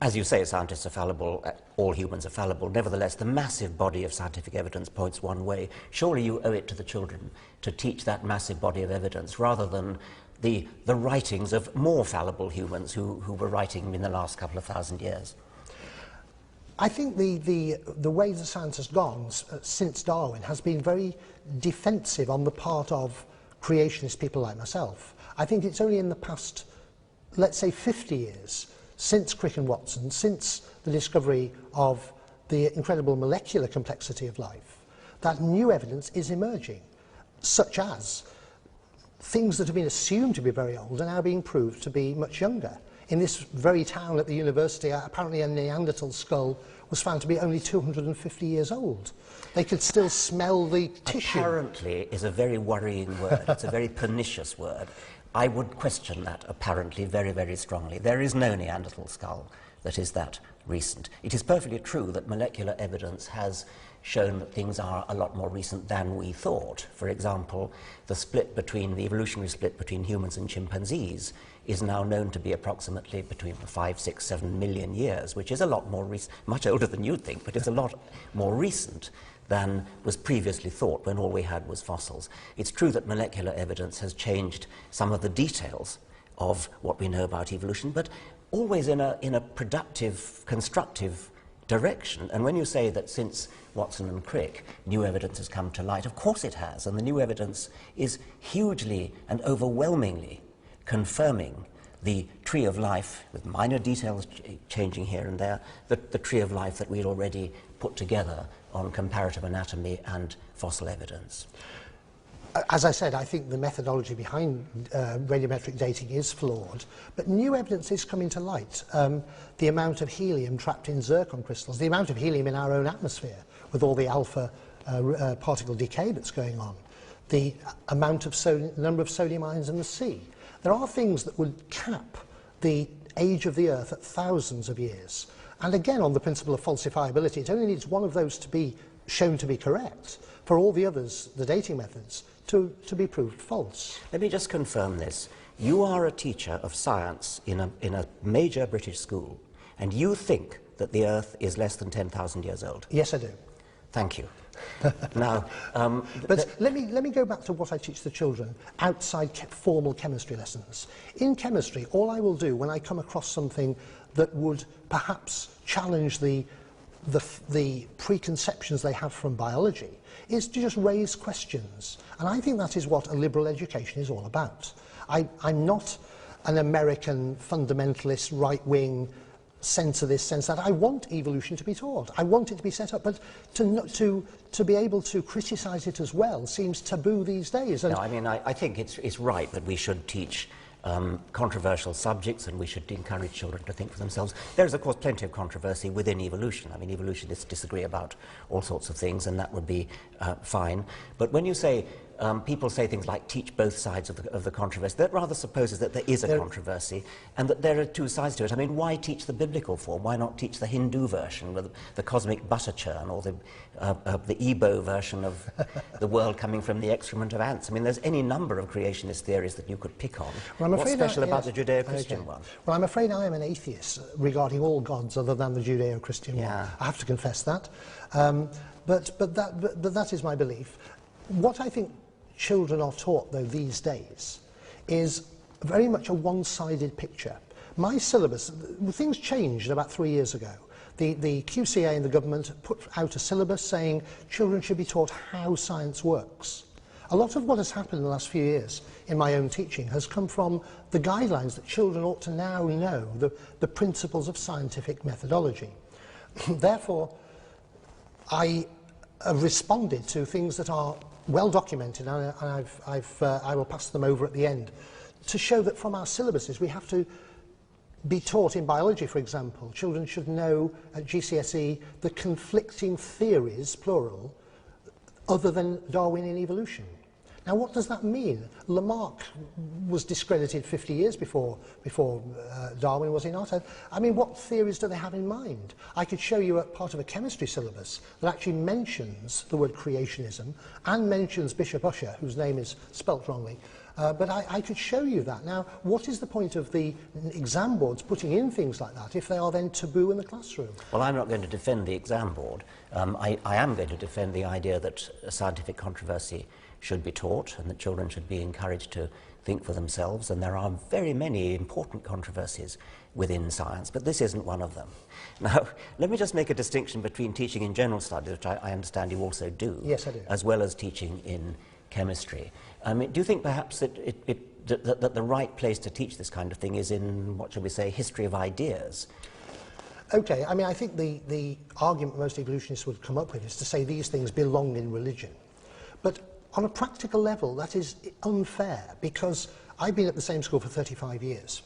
As you say, scientists are fallible, all humans are fallible. Nevertheless, the massive body of scientific evidence points one way. Surely you owe it to the children to teach that massive body of evidence rather than the writings of more fallible humans who were writing in the last couple of thousand years. I think the way the science has gone since Darwin has been very defensive on the part of creationist people like myself. I think it's only in the past, let's say 50 years, since Crick and Watson, since the discovery of the incredible molecular complexity of life, that new evidence is emerging, such as things that have been assumed to be very old are now being proved to be much younger. In this very town at the university, apparently a Neanderthal skull was found to be only 250 years old. They could still smell the tissue. Apparently is a very worrying word. It's a very pernicious word. I would question that apparently very, very strongly. There is no Neanderthal skull that is that recent. It is perfectly true that molecular evidence has shown that things are a lot more recent than we thought. For example, the evolutionary split between humans and chimpanzees is now known to be approximately between 5, 6, 7 million years, which is a lot more recent, much older than you'd think, but it's a lot more recent than was previously thought when all we had was fossils. It's true that molecular evidence has changed some of the details of what we know about evolution, but always in a productive, constructive direction. And when you say that since Watson and Crick, new evidence has come to light, of course it has, and the new evidence is hugely and overwhelmingly confirming the tree of life, with minor details changing here and there, the tree of life that we'd already put together on comparative anatomy and fossil evidence. As I said, I think the methodology behind radiometric dating is flawed, but new evidence is coming to light. The amount of helium trapped in zircon crystals, the amount of helium in our own atmosphere with all the alpha particle decay that's going on, the amount of number of sodium ions in the sea. There are things that would cap the age of the Earth at thousands of years. And again, on the principle of falsifiability, it only needs one of those to be shown to be correct for all the others, the dating methods, to be proved false. Let me just confirm this. You are a teacher of science in a major British school, and you think that the Earth is less than 10,000 years old? Yes, I do. Thank you. Now, but let me go back to what I teach the children outside formal chemistry lessons. In chemistry, all I will do when I come across something that would perhaps challenge the preconceptions they have from biology is to just raise questions. And I think that is what a liberal education is all about. I'm not an American fundamentalist, right-wing, censor this, censor that. I want evolution to be taught. I want it to be set up, but to be able to criticise it as well seems taboo these days. And no, I mean, I think it's right that we should teach controversial subjects, and we should encourage children to think for themselves. There is, of course, plenty of controversy within evolution. I mean, evolutionists disagree about all sorts of things, and that would be fine. But when you say people say things like teach both sides of the controversy, that rather supposes that there is a controversy and that there are two sides to it. I mean, why teach the biblical form? Why not teach the Hindu version with the cosmic butter churn, or the Igbo version of the world coming from the excrement of ants? I mean, there's any number of creationist theories that you could pick on. Well, what's special about the Judeo-Christian one? Well, I'm afraid I am an atheist regarding all gods other than the Judeo-Christian one. I have to confess that. But that is my belief. What I think children are taught, though, these days, is very much a one-sided picture. My syllabus, things changed about 3 years ago. The QCA and the government put out a syllabus saying children should be taught how science works. A lot of what has happened in the last few years in my own teaching has come from the guidelines that children ought to now know, the principles of scientific methodology. Therefore, I have responded to things that are well documented, and I will pass them over at the end, to show that from our syllabuses we have to be taught in biology, for example. Children should know at GCSE the conflicting theories, plural, other than Darwinian evolution. Now, what does that mean? Lamarck was discredited 50 years before Darwin, was he not? I mean, what theories do they have in mind? I could show you a part of a chemistry syllabus that actually mentions the word creationism and mentions Bishop Ussher, whose name is spelt wrongly, But I could show you that. Now, what is the point of the exam boards putting in things like that if they are then taboo in the classroom? Well, I'm not going to defend the exam board. I am going to defend the idea that scientific controversy should be taught and that children should be encouraged to think for themselves, and there are very many important controversies within science, but this isn't one of them. Now, let me just make a distinction between teaching in general studies, which I understand you also do, yes, I do, as well as teaching in chemistry. Do you think perhaps that, that the right place to teach this kind of thing is in, what shall we say, history of ideas? Okay, I mean, I think the argument most evolutionists would come up with is to say these things belong in religion. But on a practical level, that is unfair, because I've been at the same school for 35 years,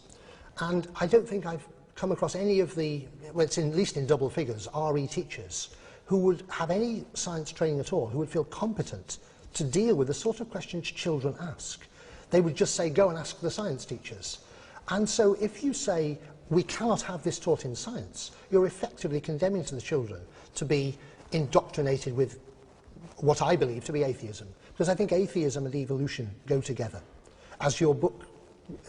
and I don't think I've come across any of the, well, it's at least in double figures, RE teachers, who would have any science training at all, who would feel competent to deal with the sort of questions children ask. They would just say, go and ask the science teachers. And so if you say, we cannot have this taught in science, you're effectively condemning to the children to be indoctrinated with what I believe to be atheism. Because I think atheism and evolution go together, as your book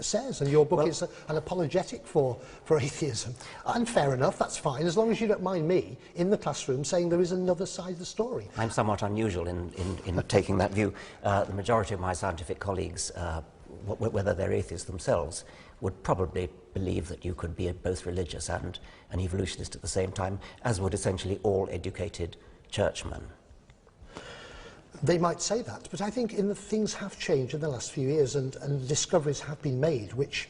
says, and your book is an apologetic for atheism. And fair enough, that's fine, as long as you don't mind me in the classroom saying there is another side of the story. I'm somewhat unusual in taking that view. The majority of my scientific colleagues, whether they're atheists themselves, would probably believe that you could be both religious and an evolutionist at the same time, as would essentially all educated churchmen. They might say that, but I think things have changed in the last few years, and discoveries have been made, which,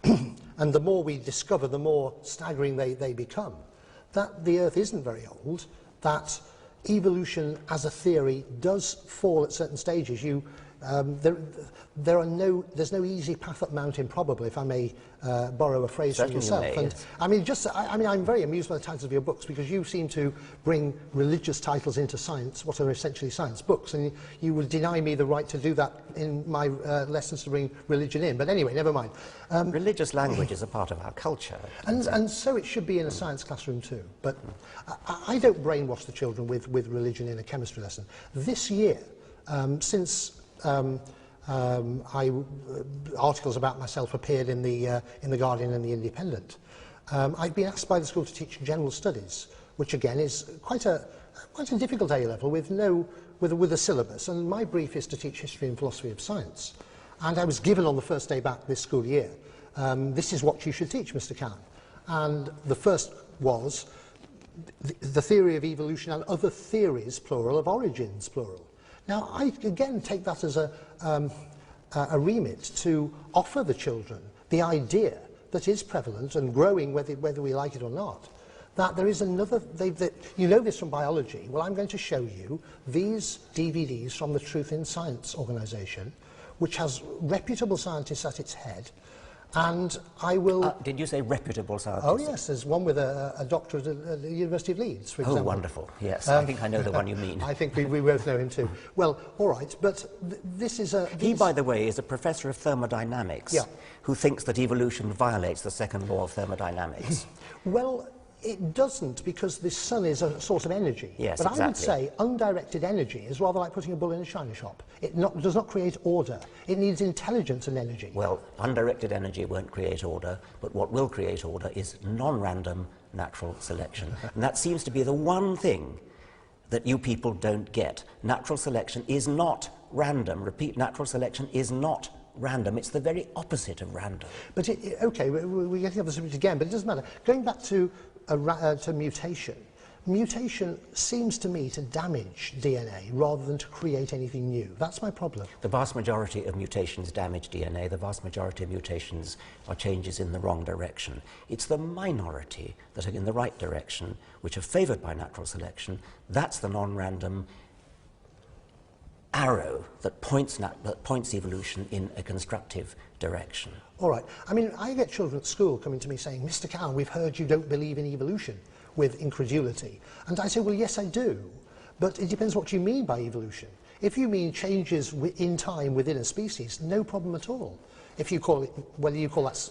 and the more we discover, the more staggering they become. That the Earth isn't very old, that evolution as a theory does fall at certain stages. There's no easy path up mountain, probably, if I may borrow a phrase from yourself. And I mean, I'm very amused by the titles of your books, because you seem to bring religious titles into science, what are essentially science books, and you would deny me the right to do that in my lessons to bring religion in. But anyway, never mind. Religious language is a part of our culture. And so it should be in a science classroom too. But I don't brainwash the children with religion in a chemistry lesson. This year, since articles about myself appeared in the Guardian and the Independent, I've been asked by the school to teach general studies, which again is quite a difficult A level with a syllabus. And my brief is to teach history and philosophy of science. And I was given on the first day back this school year, this is what you should teach, Mr. Cowan. And the first was the theory of evolution and other theories, plural, of origins, plural. Now, I again take that as a remit to offer the children the idea that is prevalent and growing, whether we like it or not, that there is another, you know this from biology. Well, I'm going to show you these DVDs from the Truth in Science organisation, which has reputable scientists at its head, and I will... did you say reputable scientists? Oh, yes, there's one with a doctorate at the University of Leeds, for example. Oh, wonderful, yes. I think I know the one you mean. I think we both know him too. Well, all right, but this is a... He, by the way, is a professor of thermodynamics, who thinks that evolution violates the second law of thermodynamics. Well, it doesn't, because the sun is a source of energy. Yes, but exactly. I would say undirected energy is rather like putting a bull in a china shop. It does not create order. It needs intelligence and energy. Well, undirected energy won't create order, but what will create order is non-random natural selection. And that seems to be the one thing that you people don't get. Natural selection is not random. Repeat, natural selection is not random. It's the very opposite of random. But, okay, we're getting off the subject again, but it doesn't matter. Going back to mutation. Mutation seems to me to damage DNA rather than to create anything new. That's my problem. The vast majority of mutations damage DNA. The vast majority of mutations are changes in the wrong direction. It's the minority that are in the right direction, which are favoured by natural selection. That's the non-random arrow that points evolution in a constructive direction. All right. I mean, I get children at school coming to me saying, Mr. Cowan, we've heard you don't believe in evolution, with incredulity. And I say, well, yes, I do. But it depends what you mean by evolution. If you mean changes in time within a species, no problem at all. If you call it, whether you call that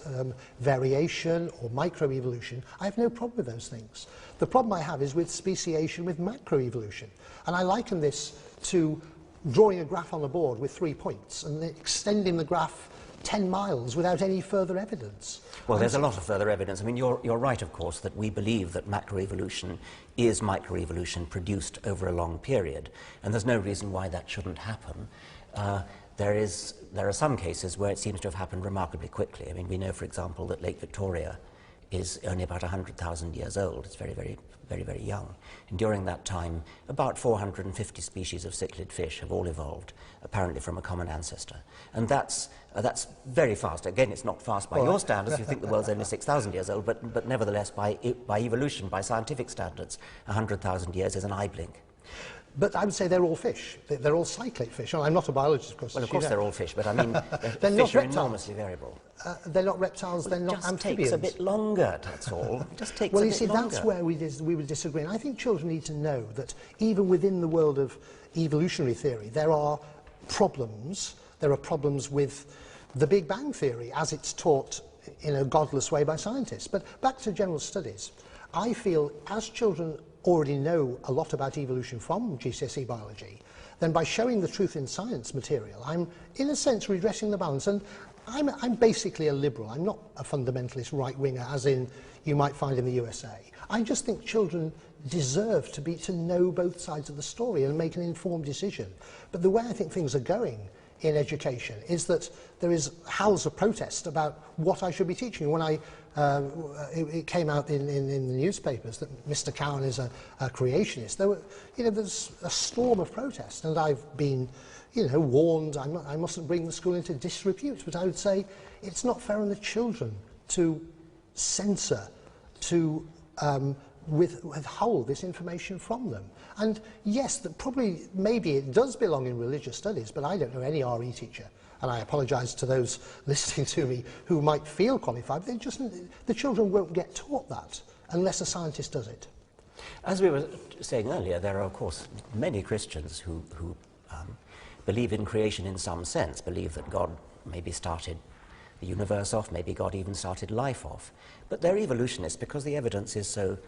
variation or microevolution, I have no problem with those things. The problem I have is with speciation, with macroevolution. And I liken this to drawing a graph on the board with 3 points and extending the graph 10 miles without any further evidence. Well, there's a lot of further evidence. I mean, you're right, of course, that we believe that macroevolution is microevolution produced over a long period, and there's no reason why that shouldn't happen. There are some cases where it seems to have happened remarkably quickly. I mean, we know, for example, that Lake Victoria is only about 100,000 years old. It's very, very, very, very young. And during that time, about 450 species of cichlid fish have all evolved, apparently from a common ancestor. And that's very fast. Again, it's not fast by your standards. You think the world's only 6,000 years old, but nevertheless, by evolution, by scientific standards, 100,000 years is an eye blink. But I would say they're all fish. They're all cyclade fish. I'm not a biologist, of course. Well, of course they're all fish, but I mean, fish are enormously variable. They're not reptiles, they're not amphibians. It just takes a bit longer, that's all. It just takes well, a you bit see, longer. that's where we would disagree. And I think children need to know that even within the world of evolutionary theory, there are problems. There are problems with the Big Bang theory as it's taught in a godless way by scientists. But back to general studies, I feel as children already know a lot about evolution from GCSE biology, then by showing the truth in science material, I'm in a sense redressing the balance. And I'm basically a liberal. I'm not a fundamentalist right-winger, as in you might find in the USA. I just think children deserve to know both sides of the story and make an informed decision. But the way I think things are going in education is that there is howls of protest about what I should be teaching. When it came out in the newspapers that Mr. Cowan is a creationist, there's a storm of protest, and I've been warned I mustn't bring the school into disrepute, but I would say it's not fair on the children to censor, to withhold this information from them. And yes, maybe it does belong in religious studies, but I don't know any RE teacher, and I apologise to those listening to me who might feel qualified. The children won't get taught that unless a scientist does it. As we were saying earlier, there are, of course, many Christians who believe in creation in some sense, believe that God maybe started the universe off, maybe God even started life off. But they're evolutionists because the evidence is so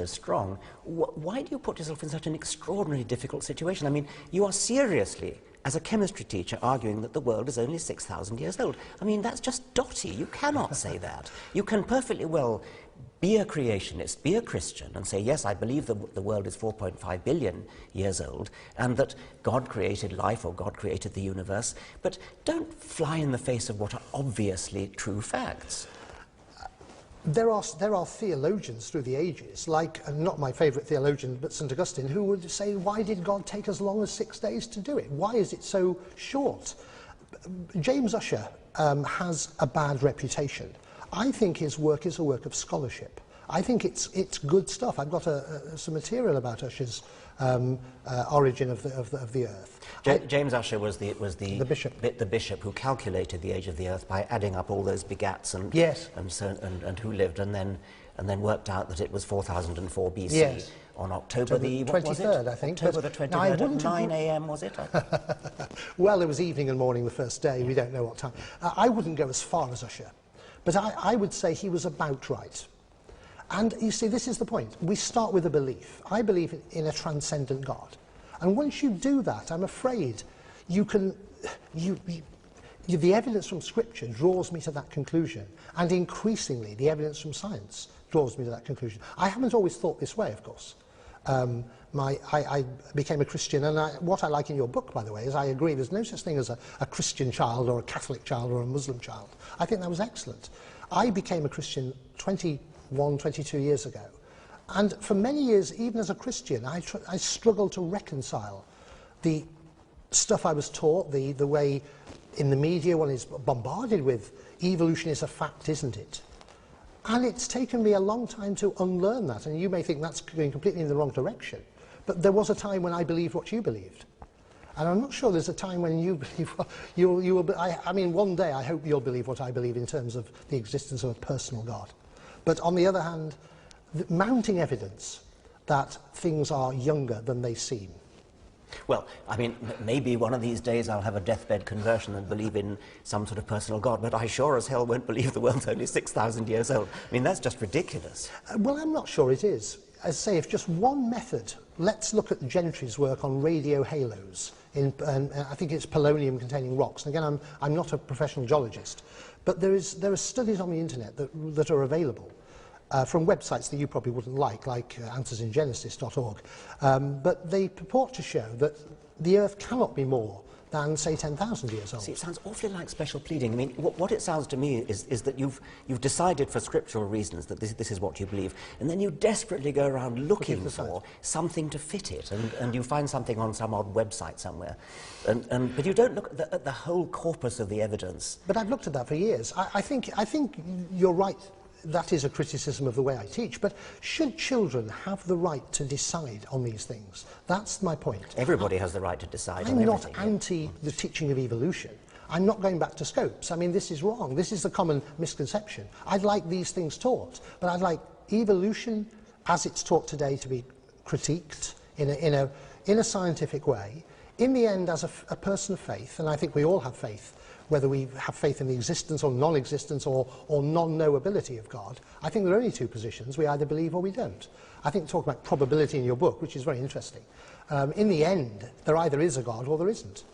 strong. Why do you put yourself in such an extraordinarily difficult situation? I mean, you are seriously, as a chemistry teacher, arguing that the world is only 6,000 years old. I mean, that's just dotty. You cannot say that. You can perfectly well be a creationist, be a Christian, and say, yes, I believe the world is 4.5 billion years old, and that God created life or God created the universe, but don't fly in the face of what are obviously true facts. There are theologians through the ages, like, not my favourite theologian, but St. Augustine, who would say, why did God take as long as 6 days to do it? Why is it so short? James Ussher has a bad reputation. I think his work is a work of scholarship. I think it's good stuff. I've got some material about Ussher's origin of the Earth. James Ussher was the bishop who calculated the age of the Earth by adding up all those begats and yes. and who lived, and then worked out that it was 4004 BC. Yes. On October the 23rd, I think. October the 23rd at 9 a.m. was it? Well, it was evening and morning the first day. We don't know what time. I wouldn't go as far as Ussher, but I would say he was about right. And you see, this is the point. We start with a belief. I believe in a transcendent God. And once you do that, I'm afraid the evidence from Scripture draws me to that conclusion. And increasingly, the evidence from science draws me to that conclusion. I haven't always thought this way, of course. I became a Christian, and what I like in your book, by the way, is I agree there's no such thing as a Christian child or a Catholic child or a Muslim child. I think that was excellent. I became a Christian 22 years ago. And for many years, even as a Christian, I struggled to reconcile the stuff I was taught, the way in the media one is bombarded with evolution is a fact, isn't it? And it's taken me a long time to unlearn that, and you may think that's going completely in the wrong direction. But there was a time when I believed what you believed. And I'm not sure there's a time when you believe I mean, one day I hope you'll believe what I believe in terms of the existence of a personal God. But on the other hand, mounting evidence that things are younger than they seem. Well, I mean, maybe one of these days I'll have a deathbed conversion and believe in some sort of personal God, but I sure as hell won't believe the world's only 6,000 years old. I mean, that's just ridiculous. Well, I'm not sure it is. As I say, if just one method, let's look at Gentry's work on radio halos and I think it's polonium-containing rocks. And again, I'm not a professional geologist, but there are studies on the internet that are available from websites that you probably wouldn't like answersingenesis.org. But they purport to show that the Earth cannot be more than, say, 10,000 years old. See, it sounds awfully like special pleading. I mean, what it sounds to me is that you've decided for scriptural reasons that this is what you believe, and then you desperately go around looking for something to fit it, and you find something on some odd website somewhere, but you don't look at the whole corpus of the evidence. But I've looked at that for years. I think you're right. That is a criticism of the way I teach, but should children have the right to decide on these things? That's my point. Everybody has the right to decide on everything. I'm not everything, anti the teaching of evolution. I'm not going back to scopes. I mean, this is wrong. This is the common misconception. I'd like these things taught, but I'd like evolution as it's taught today to be critiqued in a scientific way. In the end, as a person of faith, and I think we all have faith, whether we have faith in the existence or non-existence or non-knowability of God, I think there are only two positions. We either believe or we don't. I think talk about probability in your book, which is very interesting. In the end, there either is a God or there isn't.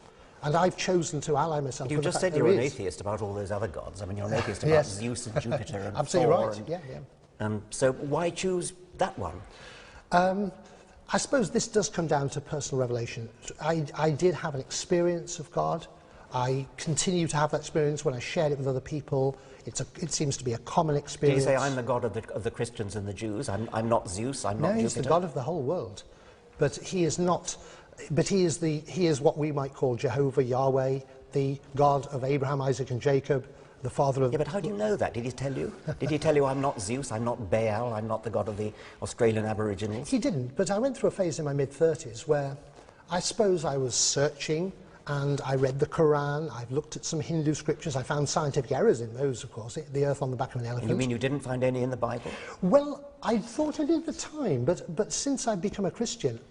And I've chosen to ally myself with the fact there is. You just said you're an atheist about all those other gods. I mean, you're an atheist about Zeus and Jupiter and absolutely Thor. Right. And so why choose that one? I suppose this does come down to personal revelation. I did have an experience of God. I continue to have that experience when I shared it with other people. It seems to be a common experience. Do you say, I'm the God of the Christians and the Jews? I'm not Zeus, I'm not Jupiter? No, he's the God of the whole world. But he is not... But he is what we might call Jehovah, Yahweh, the God of Abraham, Isaac and Jacob, the father of... Yeah, but how do you know that? Did he tell you? Did he tell you, I'm not Zeus, I'm not Baal, I'm not the God of the Australian Aborigines? He didn't, but I went through a phase in my mid-30s where I suppose I was searching, and I read the Quran, I've looked at some Hindu scriptures, I found scientific errors in those, of course, the earth on the back of an elephant. You mean you didn't find any in the Bible? Well, I thought I did at the time, but since I've become a Christian,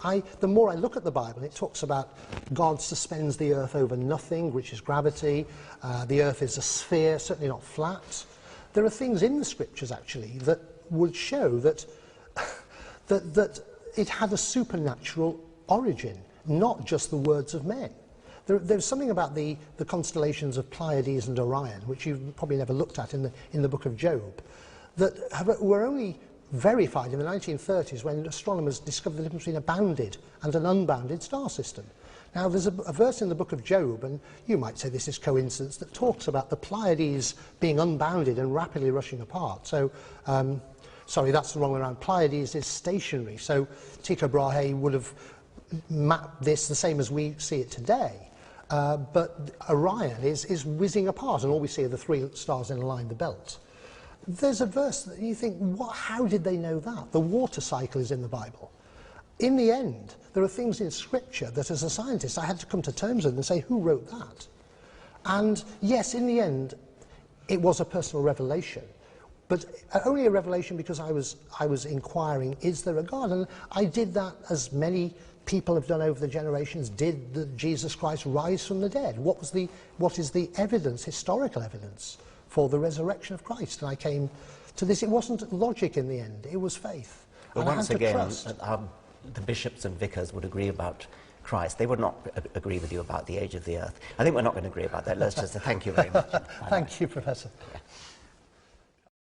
the more I look at the Bible, it talks about God suspends the earth over nothing, which is gravity, the earth is a sphere, certainly not flat. There are things in the scriptures, actually, that would show that it had a supernatural origin, not just the words of men. There's something about the constellations of Pleiades and Orion, which you've probably never looked at in the book of Job, that were only verified in the 1930s when astronomers discovered the difference between a bounded and an unbounded star system. Now, there's a verse in the book of Job, and you might say this is coincidence, that talks about the Pleiades being unbounded and rapidly rushing apart. So, sorry, that's the wrong way around. Pleiades is stationary, so Tycho Brahe would have mapped this the same as we see it today. But Orion is whizzing apart, and all we see are the three stars in a line, the belt. There's a verse that you think, how did they know that? The water cycle is in the Bible. In the end, there are things in Scripture that as a scientist I had to come to terms with and say, who wrote that? And yes, in the end, it was a personal revelation, but only a revelation because I was inquiring, is there a God? And I did that as many people have done over the generations. Did Jesus Christ rise from the dead? What is the evidence, historical evidence, for the resurrection of Christ? And I came to this. It wasn't logic in the end, it was faith. But once again, the bishops and vicars would agree about Christ. They would not agree with you about the age of the earth. I think we're not going to agree about that. Let's just say thank you very much. Thank you, Professor. Yeah.